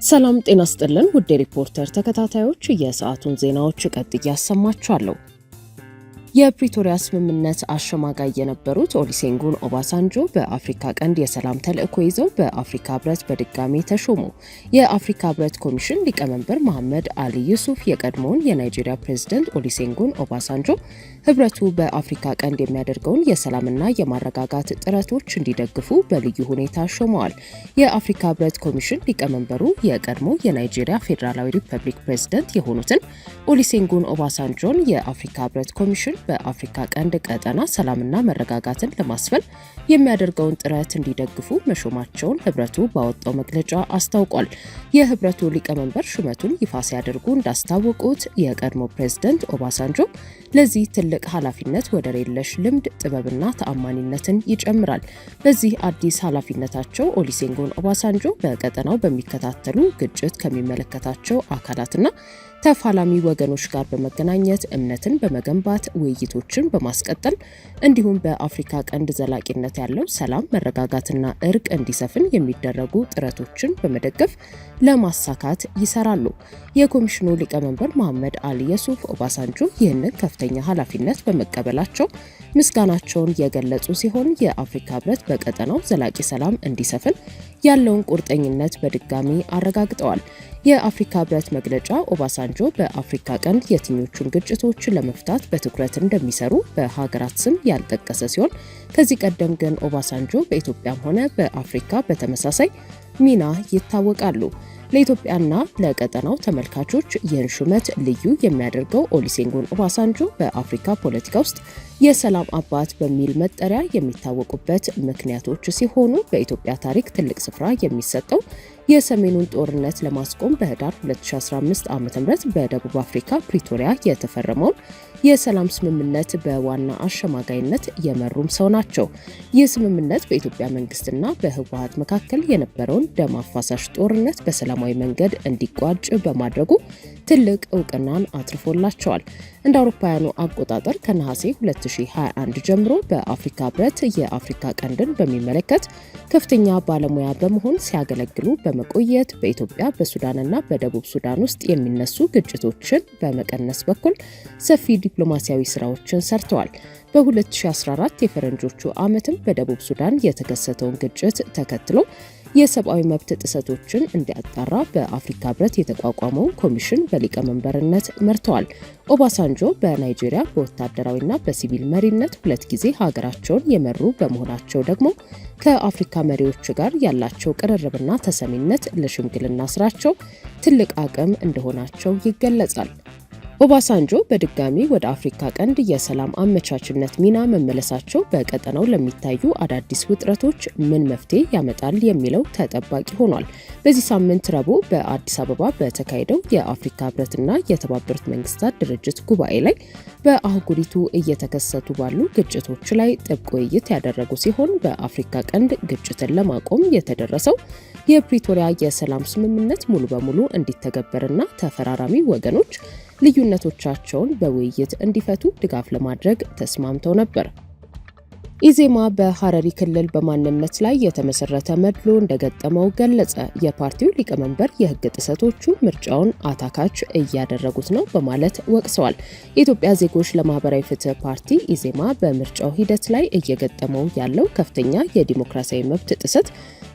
ሰላም ጤና ይስጥልን ውድ ሪፖርተር ተከታታዮች የሰዓቱን ዜናዎች ቀጥዬ ያሰማችኋለሁ። የፕሪቶሪያ ስምምነት አሸማጋይ የነበሩት ኦሉሴጉን ኦባሳንጆ በአፍሪካ ቀንድ የሰላም ተልዕኮ ይዘው በአፍሪካ ህብረት በድጋሚ ተሾሙ። የአፍሪካ ህብረት ኮሚሽን ሊቀመንበር መሐመድ አሊ ዩሱፍ የቀድሞውን የናይጄሪያ ፕሬዝዳንት ኦሉሴጉን ኦባሳንጆ ህብረቱ በአፍሪካ ቀንድ የሚያደርገውን የሰላምና የማረጋጋት ጥረቶች እንዲደግፉ በልዩ ሁኔታ ሾመዋል። የአፍሪካ ህብረት ኮሚሽን ሊቀመንበሩ የቀድሞ የናይጄሪያ ፌዴራላዊ ሪፐብሊክ ፕሬዝዳንት የሆኑትን ኦሉሴጉን ኦባሳንጆን የአፍሪካ ህብረት ኮሚሽን በአፍሪካ ቀንድ ቀጠና ሰላምና መረጋጋትን ለማስፈን የሚያደርገውን ጥረት እንዲደግፉ መሾማቸውን ህብረቱ ባወጣው መግለጫ አስታውቋል። የህብረቱ ሊቀመንበር ሹመቱን ይፋ ሲያደርጉ እንዳስታወቁት የቀድሞ ፕሬዝዳንት ኦባሳንጆ ለዚህ ትልቅ ኃላፊነት ወደር የለሽ ልምድ፣ ጥበብና ተአማኒነትን ይጨምራል። በዚህ አዲስ ኃላፊነታቸው ኦሉሴጉን ኦባሳንጆ በቀጠናው በሚከታተሉ ግጭት ከሚመለከታቸው አካላትና ተፋላሚ ወገኖች ጋር በመገናኘት እምነትን በመገንባት ውይይቶችን በማስቀጠል እንዲሁም በአፍሪካ ቀንድ ዘላቂነት ያለው ሰላም፣ መረጋጋትና እርቅ እንዲሰፍን የሚደረጉ ጥረቶችን በመደገፍ ለማሳካት ይሰራሉ። የኮሚሽኑ ሊቀመንበር መሐመድ አሊ ዩሱፍ ኦባሳንጆ ይህንን ከፍተኛ ኃላፊነት በመቀበላቸው ምስጋናቸውን የገለጹ ሲሆን የአፍሪካ ህብረት በቀጠናው ዘላቂ ሰላም እንዲሰፍን ያለውን ቁርጠኝነት በድጋሚ አረጋግጠዋል። የአፍሪካ ህብረት መግለጫ ኦባሳንጆ በአፍሪካ ቀንድ የትኞቹን ግጭቶች ለመፍታት በትኩረት እንደሚሰሩ በሀገራት ስም ያልጠቀሰ ሲሆን ከዚህ ቀደም ግን ኦባሳንጆ በኢትዮጵያም ሆነ በአፍሪካ በተመሳሳይ ሚና ይታወቃሉ። ለኢትዮጵያና ለቀጠናው ተመልካቾች ይህን ሹመት ልዩ የሚያደርገው ኦሉሴጉን ኦባሳንጆ በአፍሪካ ፖለቲካ ውስጥ የሰላም አባት በሚል መጠሪያ የሚታወቁበት ምክንያቶች ሲሆኑ በኢትዮጵያ ታሪክ ትልቅ ስፍራ የሚሰጠው የሰሜኑን ጦርነት ለማስቆም በህዳር 2015 ዓ.ም በደቡብ አፍሪካ ፕሪቶሪያ የተፈረመውን የሰላም ስምምነት በዋና አሸማጋይነት የመሩም ሰው ናቸው። ይህ ስምምነት በኢትዮጵያ መንግስትና በህወሓት መካከል የነበረውን ደም አፋሳሽ ጦርነት በሰላማዊ መንገድ እንዲቋጭ በማድረጉ ትልቅ እውቅናን አትርፎላቸዋል። እንደ አውሮፓውያኑ አቆጣጠር ከነሐሴ 2021 ጀምሮ በአፍሪካ ህብረት የአፍሪካ ቀንድን በሚመለከት ከፍተኛ ባለሙያ በመሆን ሲያገለግሉ በመቆየት በኢትዮጵያ በሱዳንና በደቡብ ሱዳን ውስጥ የሚነሱ ግጭቶችን በመቀነስ በኩል ሰፊ ዲፕሎማሲያዊ ስራዎችን ሰርተዋል። በ2014 የፈረንጆቹ ዓመትም በደቡብ ሱዳን የተከሰተውን ግጭት ተከትሎ የሰብአዊ መብት ጥሰቶችን እንዲያጣራ በአፍሪካ ህብረት የተቋቋመው ኮሚሽን በሊቀመንበርነት መርተዋል። ኦባሳንጆ በናይጄሪያ በወታደራዊና በሲቪል መሪነት 2 ጊዜ ሀገራቸውን የመሩ በመሆናቸው ደግሞ ከአፍሪካ መሪዎች ጋር ያላቸው ቅርርብና ተሰሚነት ለሽምግልና ስራቸው ትልቅ አቅም እንደሆናቸው ይገለጻል። ኦባሳንጆ በድጋሚ ወደ አፍሪካ ቀንድ የሰላም አመቻችነት ሚና መመለሳቸው በቀጠናው ለሚታዩ አዳዲስ ውጥረቶች ምን መፍትሄ ያመጣል የሚለው ተጠባቂ ሆኗል። በዚህ ሳምንት ረቡዕ በአዲስ አበባ በተካሄደው የአፍሪካ ህብረትና የተባበሩት መንግስታት ድርጅት ጉባኤ ላይ በአህጉሪቱ እየተከሰቱ ባሉ ግጭቶች ላይ ጥብቅ ውይይት ያደረጉ ሲሆን በአፍሪካ ቀንድ ግጭትን ለማቆም የተደረሰው የፕሪቶሪያ የሰላም ስምምነት ሙሉ በሙሉ እንዲተገበርና ተፈራራሚ ወገኖች ልዩነቶቻቸውን በውይይት እንዲፈቱ ድጋፍ ለማድረግ ተስማምተው ነበር። ኢዜማ በሐረሪ ክልል በማንነት ላይ የተመሰረተ መድሎ እንደገጠመው ገለጸ። የፓርቲው ሊቀመንበር የህግ ጥሰቶቹ ምርጫውን አታካች እያደረጉት ነው በማለት ወቅሰዋል። የኢትዮጵያ ዜጎች ለማህበራዊ ፍትህ ፓርቲ ኢዜማ በምርጫው ሂደት ላይ እየገጠመው ያለው ከፍተኛ የዲሞክራሲያዊ መብት ጥሰት፣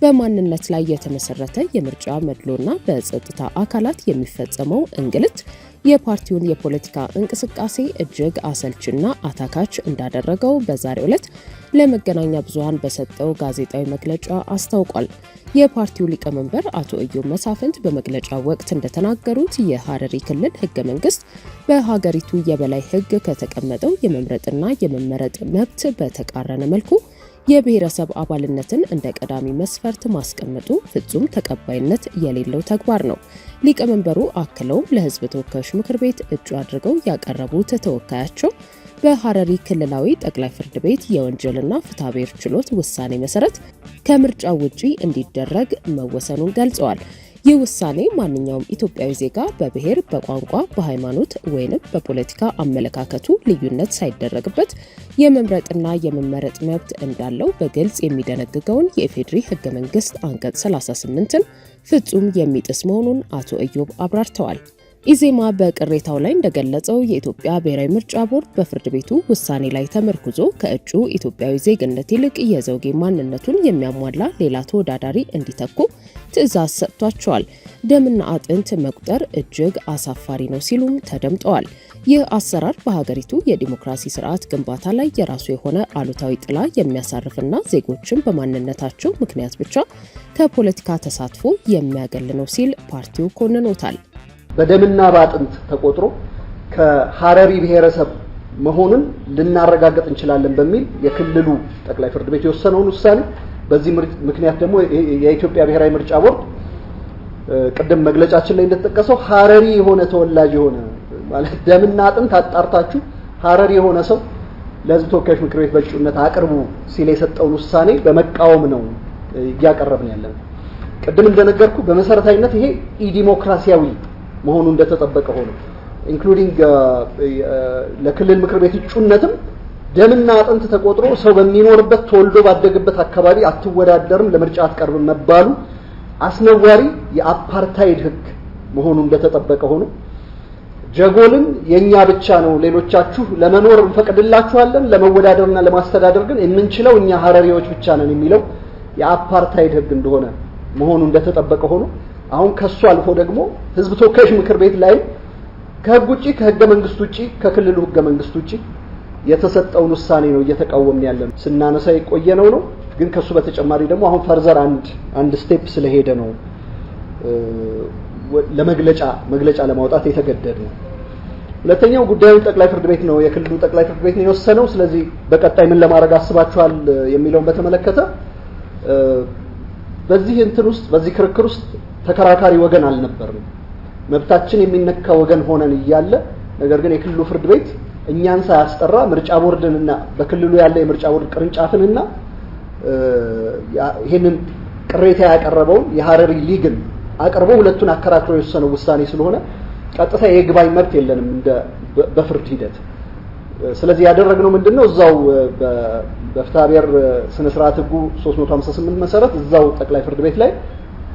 በማንነት ላይ የተመሰረተ የምርጫ መድሎና በጸጥታ አካላት የሚፈጸመው እንግልት የፓርቲውን የፖለቲካ እንቅስቃሴ እጅግ አሰልችና አታካች እንዳደረገው በዛሬው ዕለት ለመገናኛ ብዙሃን በሰጠው ጋዜጣዊ መግለጫ አስታውቋል። የፓርቲው ሊቀመንበር አቶ እዮብ መሳፍንት በመግለጫው ወቅት እንደተናገሩት የሐረሪ ክልል ህገ መንግስት በሀገሪቱ የበላይ ህግ ከተቀመጠው የመምረጥና የመመረጥ መብት በተቃረነ መልኩ የብሔረሰብ አባልነትን እንደ ቀዳሚ መስፈርት ማስቀመጡ ፍጹም ተቀባይነት የሌለው ተግባር ነው። ሊቀመንበሩ አክለውም ለህዝብ ተወካዮች ምክር ቤት እጩ አድርገው ያቀረቡት ተወካያቸው በሐረሪ ክልላዊ ጠቅላይ ፍርድ ቤት የወንጀልና ፍትሐብሔር ችሎት ውሳኔ መሰረት ከምርጫው ውጪ እንዲደረግ መወሰኑን ገልጸዋል። ይህ ውሳኔ ማንኛውም ኢትዮጵያዊ ዜጋ በብሔር፣ በቋንቋ፣ በሃይማኖት ወይንም በፖለቲካ አመለካከቱ ልዩነት ሳይደረግበት የመምረጥና የመመረጥ መብት እንዳለው በግልጽ የሚደነግገውን የኢፌዴሪ ህገ መንግስት አንቀጽ 38ን ፍጹም የሚጥስ መሆኑን አቶ እዮብ አብራርተዋል። ኢዜማ በቅሬታው ላይ እንደገለጸው የኢትዮጵያ ብሔራዊ ምርጫ ቦርድ በፍርድ ቤቱ ውሳኔ ላይ ተመርኩዞ ከእጩ ኢትዮጵያዊ ዜግነት ይልቅ የዘውጌ ማንነቱን የሚያሟላ ሌላ ተወዳዳሪ እንዲተኩ ትዕዛዝ ሰጥቷቸዋል። ደምና አጥንት መቁጠር እጅግ አሳፋሪ ነው ሲሉም ተደምጠዋል። ይህ አሰራር በሀገሪቱ የዲሞክራሲ ስርዓት ግንባታ ላይ የራሱ የሆነ አሉታዊ ጥላ የሚያሳርፍና ዜጎችን በማንነታቸው ምክንያት ብቻ ከፖለቲካ ተሳትፎ የሚያገል ነው ሲል ፓርቲው ኮንኖታል። በደምና በአጥንት ተቆጥሮ ከሐረሪ ብሔረሰብ መሆኑን ልናረጋግጥ እንችላለን በሚል የክልሉ ጠቅላይ ፍርድ ቤት የወሰነውን ውሳኔ በዚህ ምክንያት ደግሞ የኢትዮጵያ ብሔራዊ ምርጫ ቦርድ ቀደም መግለጫችን ላይ እንደተጠቀሰው ሐረሪ የሆነ ተወላጅ የሆነ ማለት ደምና አጥንት አጣርታችሁ ሐረሪ የሆነ ሰው ለሕዝብ ተወካዮች ምክር ቤት በእጩነት አቅርቡ ሲል የሰጠውን ውሳኔ በመቃወም ነው እያቀረብን ያለን። ቀደም እንደነገርኩ በመሰረታዊነት ይሄ ኢዲሞክራሲያዊ መሆኑ እንደተጠበቀ ሆኖ ኢንክሉዲንግ ለክልል ምክር ቤት እጩነትም ደምና አጥንት ተቆጥሮ ሰው በሚኖርበት ተወልዶ ባደገበት አካባቢ አትወዳደርም፣ ለምርጫ አትቀርብም መባሉ አስነዋሪ የአፓርታይድ ህግ መሆኑ እንደተጠበቀ ሆኖ ጀጎልን የኛ ብቻ ነው ሌሎቻችሁ ለመኖር እንፈቅድላችኋለን ለመወዳደርና ለማስተዳደር ግን የምንችለው እኛ ሐረሪዎች ብቻ ነን የሚለው የአፓርታይድ ህግ እንደሆነ መሆኑ እንደተጠበቀ ሆኖ አሁን ከሱ አልፎ ደግሞ ህዝብ ተወካዮች ምክር ቤት ላይ ከህግ ውጪ ከህገ መንግስት ውጪ ከክልሉ ህገ መንግስት ውጪ የተሰጠውን ውሳኔ ነው እየተቃወምን ያለን ስናነሳ የቆየነው ነው። ግን ከሱ በተጨማሪ ደግሞ አሁን ፈርዘር አንድ ስቴፕ ስለሄደ ነው ለመግለጫ ለማውጣት የተገደደ ነው። ሁለተኛው ጉዳዩን ጠቅላይ ፍርድ ቤት ነው የክልሉ ጠቅላይ ፍርድ ቤት ነው የወሰነው። ስለዚህ በቀጣይ ምን ለማድረግ አስባችኋል የሚለውን በተመለከተ በዚህ ክርክር ውስጥ ተከራካሪ ወገን አልነበርም። መብታችን የሚነካ ወገን ሆነን እያለ ነገር ግን የክልሉ ፍርድ ቤት እኛን ሳያስጠራ ምርጫ ቦርድንና በክልሉ ያለ የምርጫ ቦርድ ቅርንጫፍንና ይሄንን ቅሬታ ያቀረበው የሐረሪ ሊግን አቅርቦ ሁለቱን አከራክሮ የወሰነው ውሳኔ ስለሆነ ቀጥታ የይግባኝ መብት የለንም እንደ በፍርድ ሂደት። ስለዚህ ያደረግነው ምንድነው እዛው በፍትሐ ብሔር ስነ ስርዓት ህጉ 358 መሰረት እዛው ጠቅላይ ፍርድ ቤት ላይ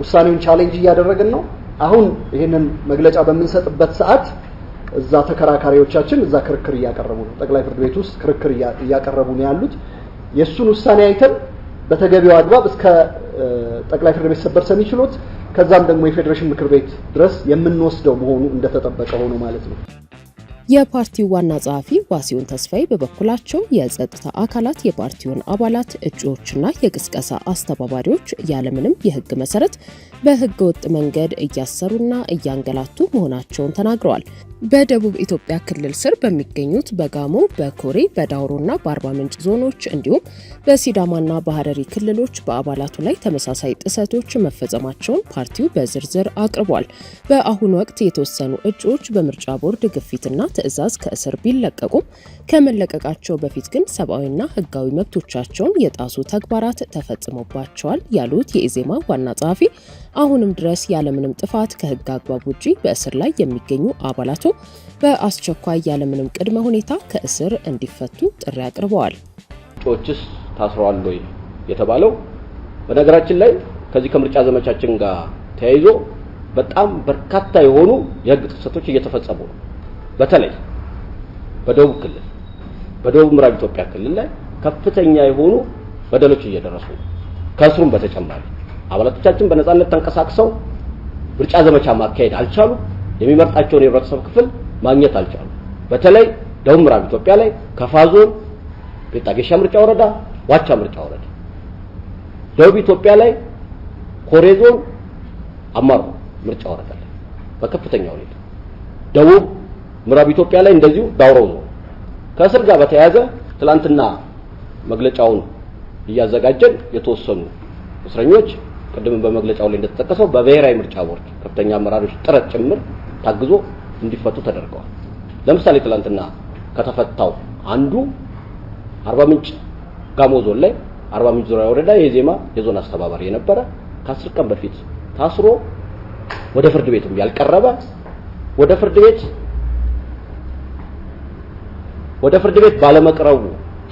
ውሳኔውን ቻሌንጅ እያደረግን ነው። አሁን ይሄንን መግለጫ በምንሰጥበት ሰዓት እዛ ተከራካሪዎቻችን እዛ ክርክር እያቀረቡ ነው። ጠቅላይ ፍርድ ቤት ውስጥ ክርክር እያቀረቡ ነው ያሉት። የሱን ውሳኔ አይተን በተገቢው አግባብ እስከ ጠቅላይ ፍርድ ቤት ሰበር ሰሚ ችሎት ከዛም ደግሞ የፌዴሬሽን ምክር ቤት ድረስ የምንወስደው መሆኑ እንደተጠበቀ ሆኖ ማለት ነው። የፓርቲው ዋና ጸሐፊ ዋሲሁን ተስፋዬ በበኩላቸው የጸጥታ አካላት የፓርቲውን አባላት እጩዎችና የቅስቀሳ አስተባባሪዎች ያለምንም የህግ መሰረት በህገ ወጥ መንገድ እያሰሩና እያንገላቱ መሆናቸውን ተናግረዋል። በደቡብ ኢትዮጵያ ክልል ስር በሚገኙት በጋሞ፣ በኮሬ፣ በዳውሮና በአርባ ምንጭ ዞኖች እንዲሁም በሲዳማና በሐረሪ ክልሎች በአባላቱ ላይ ተመሳሳይ ጥሰቶች መፈጸማቸውን ፓርቲው በዝርዝር አቅርቧል። በአሁኑ ወቅት የተወሰኑ እጩዎች በምርጫ ቦርድ ግፊትና ትዕዛዝ ከእስር ቢለቀቁም ከመለቀቃቸው በፊት ግን ሰብአዊና ህጋዊ መብቶቻቸውን የጣሱ ተግባራት ተፈጽሞባቸዋል ያሉት የኢዜማ ዋና ጸሐፊ አሁንም ድረስ ያለምንም ጥፋት ከህግ አግባብ ውጪ በእስር ላይ የሚገኙ አባላቱ በአስቸኳይ ያለምንም ቅድመ ሁኔታ ከእስር እንዲፈቱ ጥሪ አቅርበዋል። እጩዎችስ ታስረዋል ወይ የተባለው በነገራችን ላይ ከዚህ ከምርጫ ዘመቻችን ጋር ተያይዞ በጣም በርካታ የሆኑ የህግ ጥሰቶች እየተፈጸሙ ነው። በተለይ በደቡብ ክልል በደቡብ ምዕራብ ኢትዮጵያ ክልል ላይ ከፍተኛ የሆኑ በደሎች እየደረሱ ነው። ከእስሩም በተጨማሪ አባላቶቻችን በነጻነት ተንቀሳቅሰው ምርጫ ዘመቻ ማካሄድ አልቻሉ። የሚመርጣቸውን የህብረተሰብ ክፍል ማግኘት አልቻሉ። በተለይ ደቡብ ምዕራብ ኢትዮጵያ ላይ ከፋ ዞን፣ ቤጣጌሻ ምርጫ ወረዳ፣ ዋቻ ምርጫ ወረዳ፣ ደቡብ ኢትዮጵያ ላይ ኮሬ ዞን፣ አማሮ ምርጫ ወረዳ ላይ በከፍተኛ ሁኔታ፣ ደቡብ ምዕራብ ኢትዮጵያ ላይ እንደዚሁ ዳውሮ ዞን። ከእስር ጋር በተያያዘ ትላንትና መግለጫውን እያዘጋጀን የተወሰኑ እስረኞች ቀደም በመግለጫው ላይ እንደተጠቀሰው በብሔራዊ ምርጫ ቦርድ ከፍተኛ አመራሮች ጥረት ጭምር ታግዞ እንዲፈቱ ተደርገዋል። ለምሳሌ ትላንትና ከተፈታው አንዱ አርባ ምንጭ ጋሞ ዞን ላይ አርባ ምንጭ ዙሪያ ወረዳ የዜማ የዞን አስተባባሪ የነበረ ከ10 ቀን በፊት ታስሮ ወደ ፍርድ ቤትም ያልቀረበ ወደ ፍርድ ቤት ባለመቅረቡ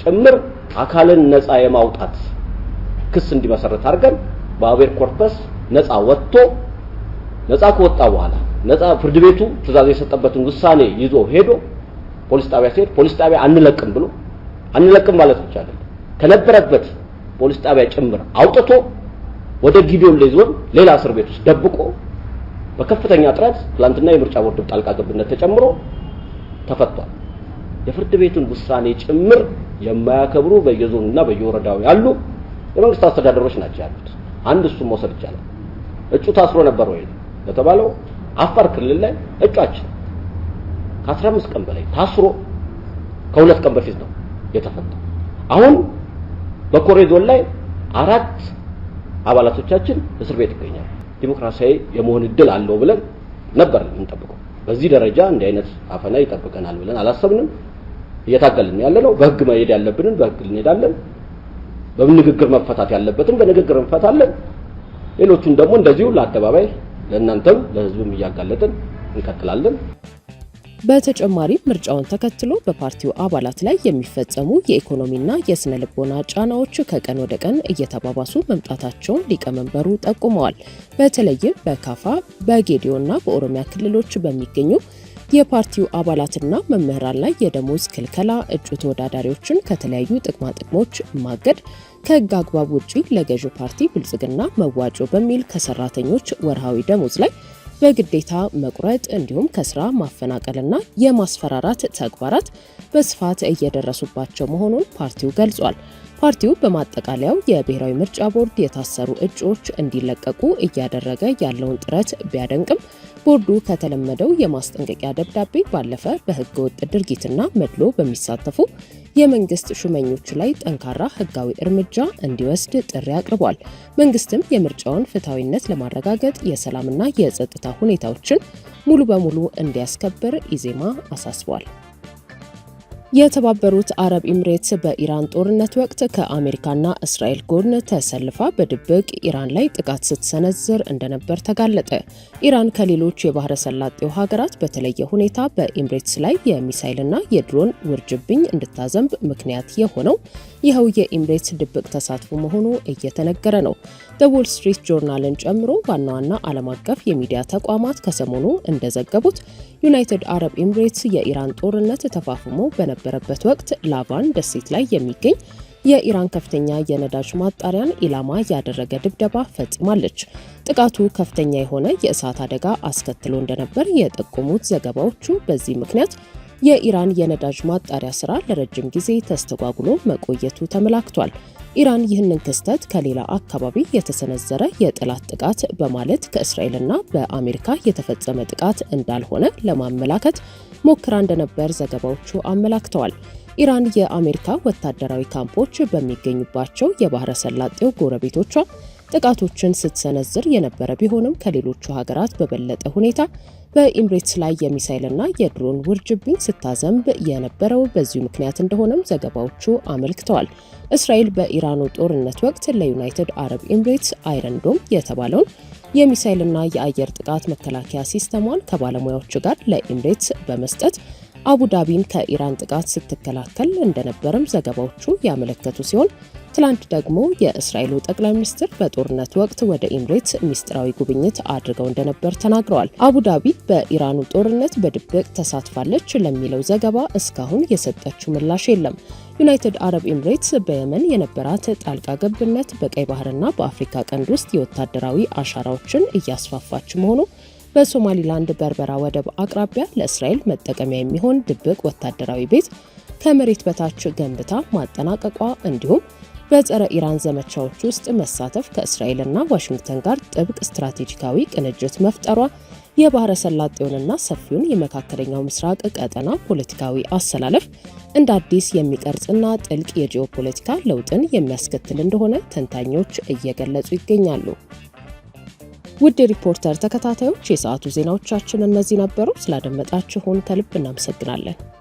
ጭምር አካልን ነፃ የማውጣት ክስ እንዲመሰረት አድርገን በአቤር ኮርፐስ ነፃ ወጥቶ ነፃ ከወጣ በኋላ ነፃ ፍርድ ቤቱ ትዕዛዝ የሰጠበትን ውሳኔ ይዞ ሄዶ ፖሊስ ጣቢያ ሲሄድ ፖሊስ ጣቢያ አንለቅም ማለት ብቻ አይደለም ከነበረበት ፖሊስ ጣቢያ ጭምር አውጥቶ ወደ ጊዶሌ ዞን ሌላ እስር ቤት ውስጥ ደብቆ በከፍተኛ ጥረት ትላንትና የምርጫ ቦርድ ጣልቃ ገብነት ተጨምሮ ተፈቷል። የፍርድ ቤቱን ውሳኔ ጭምር የማያከብሩ በየዞኑና በየወረዳው ያሉ የመንግስት አስተዳደሮች ናቸው ያሉት። አንድ እሱም መውሰድ ይቻላል። እጩ ታስሮ ነበር ወይ ለተባለው አፋር ክልል ላይ እጩአችን ከ15 ቀን በላይ ታስሮ ከ2 ቀን በፊት ነው የተፈታው። አሁን በኮሬ ዞን ላይ 4 አባላቶቻችን እስር ቤት ይገኛሉ። ዲሞክራሲያዊ የመሆን እድል አለው ብለን ነበር የምንጠብቀው። በዚህ ደረጃ እንዲህ አይነት አፈና ይጠብቀናል ብለን አላሰብንም። እየታገልን ያለነው በህግ መሄድ ያለብንን በህግ እንሄዳለን። በንግግር መፈታት ያለበትን በንግግር እንፈታለን። ሌሎቹን ደግሞ እንደዚሁ ለአደባባይ ለእናንተም ለህዝብም እያጋለጥን እንቀጥላለን። በተጨማሪም ምርጫውን ተከትሎ በፓርቲው አባላት ላይ የሚፈጸሙ የኢኮኖሚና የስነ ልቦና ጫናዎች ከቀን ወደ ቀን እየተባባሱ መምጣታቸውን ሊቀመንበሩ ጠቁመዋል። በተለይም በካፋ በጌዲዮና በኦሮሚያ ክልሎች በሚገኙ የፓርቲው አባላትና መምህራን ላይ የደሞዝ ክልከላ፣ እጩ ተወዳዳሪዎችን ከተለያዩ ጥቅማ ጥቅሞች ማገድ፣ ከህግ አግባብ ውጪ ለገዢው ፓርቲ ብልጽግና መዋጮ በሚል ከሰራተኞች ወርሃዊ ደሞዝ ላይ በግዴታ መቁረጥ እንዲሁም ከስራ ማፈናቀልና የማስፈራራት ተግባራት በስፋት እየደረሱባቸው መሆኑን ፓርቲው ገልጿል። ፓርቲው በማጠቃለያው የብሔራዊ ምርጫ ቦርድ የታሰሩ እጩዎች እንዲለቀቁ እያደረገ ያለውን ጥረት ቢያደንቅም ቦርዱ ከተለመደው የማስጠንቀቂያ ደብዳቤ ባለፈ በህገ ወጥ ድርጊትና መድሎ በሚሳተፉ የመንግስት ሹመኞች ላይ ጠንካራ ህጋዊ እርምጃ እንዲወስድ ጥሪ አቅርቧል። መንግስትም የምርጫውን ፍትሐዊነት ለማረጋገጥ የሰላምና የጸጥታ ሁኔታዎችን ሙሉ በሙሉ እንዲያስከብር ኢዜማ አሳስቧል። የተባበሩት አረብ ኤምሬትስ በኢራን ጦርነት ወቅት ከአሜሪካና እስራኤል ጎን ተሰልፋ በድብቅ ኢራን ላይ ጥቃት ስትሰነዝር እንደነበር ተጋለጠ። ኢራን ከሌሎች የባህረ ሰላጤው ሀገራት በተለየ ሁኔታ በኤምሬትስ ላይ የሚሳይልና የድሮን ውርጅብኝ እንድታዘንብ ምክንያት የሆነው ይኸው የኤምሬትስ ድብቅ ተሳትፎ መሆኑ እየተነገረ ነው። ዎል ስትሪት ጆርናልን ጨምሮ ዋና ዋና ዓለም አቀፍ የሚዲያ ተቋማት ከሰሞኑ እንደዘገቡት ዩናይትድ አረብ ኤምሬትስ የኢራን ጦርነት ተፋፍሞ በነበረበት ወቅት ላቫን ደሴት ላይ የሚገኝ የኢራን ከፍተኛ የነዳጅ ማጣሪያን ኢላማ ያደረገ ድብደባ ፈጽማለች። ጥቃቱ ከፍተኛ የሆነ የእሳት አደጋ አስከትሎ እንደነበር የጠቆሙት ዘገባዎቹ በዚህ ምክንያት የኢራን የነዳጅ ማጣሪያ ስራ ለረጅም ጊዜ ተስተጓጉሎ መቆየቱ ተመላክቷል። ኢራን ይህንን ክስተት ከሌላ አካባቢ የተሰነዘረ የጠላት ጥቃት በማለት ከእስራኤልና በአሜሪካ የተፈጸመ ጥቃት እንዳልሆነ ለማመላከት ሞክራ እንደነበር ዘገባዎቹ አመላክተዋል። ኢራን የአሜሪካ ወታደራዊ ካምፖች በሚገኙባቸው የባህረ ሰላጤው ጎረቤቶቿ ጥቃቶችን ስትሰነዝር የነበረ ቢሆንም ከሌሎቹ ሀገራት በበለጠ ሁኔታ በኤምሬትስ ላይ የሚሳይልና የድሮን ውርጅብኝ ስታዘንብ የነበረው በዚሁ ምክንያት እንደሆነም ዘገባዎቹ አመልክተዋል። እስራኤል በኢራኑ ጦርነት ወቅት ለዩናይትድ አረብ ኤምሬትስ አይረን ዶም የተባለውን የሚሳይልና የአየር ጥቃት መከላከያ ሲስተሟን ከባለሙያዎች ጋር ለኤምሬትስ በመስጠት አቡዳቢን ከኢራን ጥቃት ስትከላከል እንደነበረም ዘገባዎቹ ያመለከቱ ሲሆን ትላንት ደግሞ የእስራኤሉ ጠቅላይ ሚኒስትር በጦርነት ወቅት ወደ ኤምሬትስ ሚስጥራዊ ጉብኝት አድርገው እንደነበር ተናግረዋል። አቡዳቢ በኢራኑ ጦርነት በድብቅ ተሳትፋለች ለሚለው ዘገባ እስካሁን የሰጠችው ምላሽ የለም። ዩናይትድ አረብ ኤምሬትስ በየመን የነበራት ጣልቃ ገብነት በቀይ ባህርና በአፍሪካ ቀንድ ውስጥ የወታደራዊ አሻራዎችን እያስፋፋች መሆኑ በሶማሊላንድ በርበራ ወደብ አቅራቢያ ለእስራኤል መጠቀሚያ የሚሆን ድብቅ ወታደራዊ ቤት ከመሬት በታች ገንብታ ማጠናቀቋ እንዲሁም በጸረ ኢራን ዘመቻዎች ውስጥ መሳተፍ ከእስራኤልና ዋሽንግተን ጋር ጥብቅ ስትራቴጂካዊ ቅንጅት መፍጠሯ የባህረ ሰላጤውንና ሰፊውን የመካከለኛው ምስራቅ ቀጠና ፖለቲካዊ አሰላለፍ እንደ አዲስ የሚቀርጽና ጥልቅ የጂኦፖለቲካ ለውጥን የሚያስከትል እንደሆነ ተንታኞች እየገለጹ ይገኛሉ። ውድ ሪፖርተር ተከታታዮች የሰዓቱ ዜናዎቻችን እነዚህ ነበሩ። ስላደመጣችሁን ከልብ እናመሰግናለን።